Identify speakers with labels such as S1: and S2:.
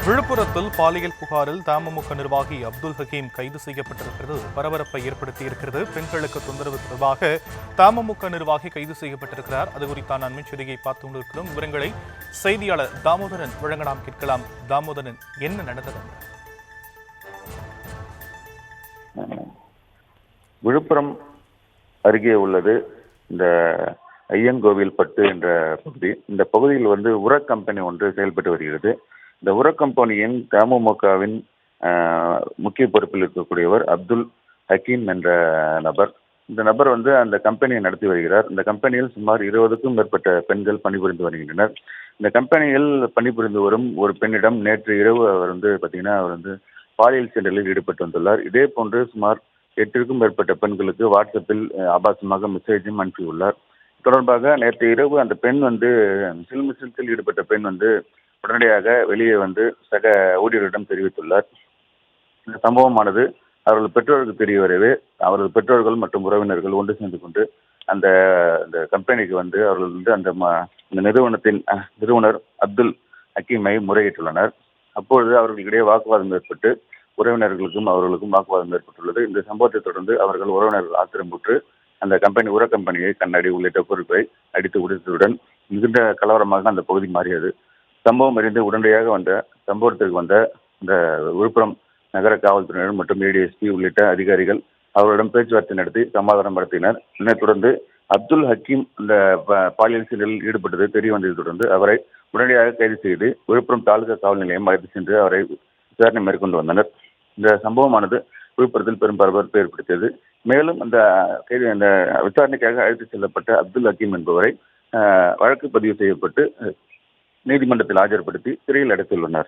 S1: விழுப்புரத்தில் பாலியல் புகாரில் தமுமுக நிர்வாகி அப்துல் ஹக்கீம் கைது செய்யப்பட்டிருக்கிறது பரபரப்பை ஏற்படுத்தியிருக்கிறது. பெண்களுக்கு தொந்தரவு தொடர்பாக தமுமுக நிர்வாகி கைது செய்யப்பட்டிருக்கிறார். அது குறித்தான அண்மை செய்தியை பார்த்து கொண்டிருக்கிறோம். விவரங்களை செய்தியாளர் தாமோதரன் வழங்க நாம் கேட்கலாம். தாமோதரன், என்ன நடந்தது?
S2: விழுப்புரம் அருகே உள்ளது இந்த ஐயங்கோவில் பட்டு என்ற பகுதி. இந்த பகுதியில் உர கம்பெனி ஒன்று செயல்பட்டு வருகிறது. இந்த உர கம்பெனியின் தமுமுகவின் முக்கிய பொறுப்பில் இருக்கக்கூடியவர் அப்துல் ஹக்கீம் என்ற நபர். இந்த நபர் அந்த கம்பெனியை நடத்தி வருகிறார். இந்த கம்பெனியில் சுமார் 20க்கும் மேற்பட்ட பெண்கள் பணிபுரிந்து வருகின்றனர். இந்த கம்பெனியில் பணிபுரிந்து வரும் ஒரு பெண்ணிடம் நேற்று இரவு அவர் அவர் பாலியல் சீண்டலில் ஈடுபட்டு வந்துள்ளார். இதே போன்று சுமார் 8க்கும் மேற்பட்ட பெண்களுக்கு வாட்ஸ்அப்பில் ஆபாசமாக மெசேஜும் அனுப்பியுள்ளார். தொடர்பாக நேற்று இரவு அந்த பெண் சில்மிஷத்தில் ஈடுபட்ட பெண் உடனடியாக வெளியே சக ஊழியர்களிடம் தெரிவித்துள்ளார். இந்த சம்பவமானது அவர்கள் பெற்றோருக்கு தெரிய வரவே அவரது பெற்றோர்கள் மற்றும் உறவினர்கள் ஒன்று சேர்ந்து கொண்டு அந்த கம்பெனிக்கு அவர்கள் அந்த நிறுவனத்தின் நிறுவனர் அப்துல் ஹக்கீமை முறையிட்டுள்ளனர். அப்பொழுது அவர்களுக்கிடையே வாக்குவாதம் ஏற்பட்டு உறவினர்களுக்கும் அவர்களுக்கும் வாக்குவாதம் ஏற்பட்டுள்ளது. இந்த சம்பவத்தை தொடர்ந்து அவர்கள் உறவினர்கள் ஆத்திரமுற்று அந்த உர கம்பெனியை கண்ணாடி உள்ளிட்ட பொருட்களை அடித்து உடைத்ததுடன் மிகுந்த கலவரமாக அந்த பகுதி மாறியது. சம்பவம் அறிந்து உடனடியாக சம்பவத்திற்கு இந்த விழுப்புரம் நகர காவல்துறையினர் மற்றும் ஏடிஎஸ்பி உள்ளிட்ட அதிகாரிகள் அவர்களிடம் பேச்சுவார்த்தை நடத்தி சமாதானம் நடத்தினர். இதனைத் தொடர்ந்து அப்துல் ஹக்கீம் இந்த பாலியல் சீண்டலில் ஈடுபட்டது தெரிய வந்ததை தொடர்ந்து அவரை உடனடியாக கைது செய்து விழுப்புரம் தாலுகா காவல் நிலையம் அழைத்து சென்று அவரை விசாரணை மேற்கொண்டு வந்தனர். இந்த சம்பவமானது விழுப்புரத்தில் பெரும் பரபரப்பை ஏற்படுத்தியது. மேலும் அந்த விசாரணைக்காக அழைத்து செல்லப்பட்ட அப்துல் ஹக்கீம் என்பவரை வழக்கு பதிவு செய்யப்பட்டு நீதிமன்றத்தில் ஆஜர்படுத்தி சிறையில் அடைத்துள்ளனர்.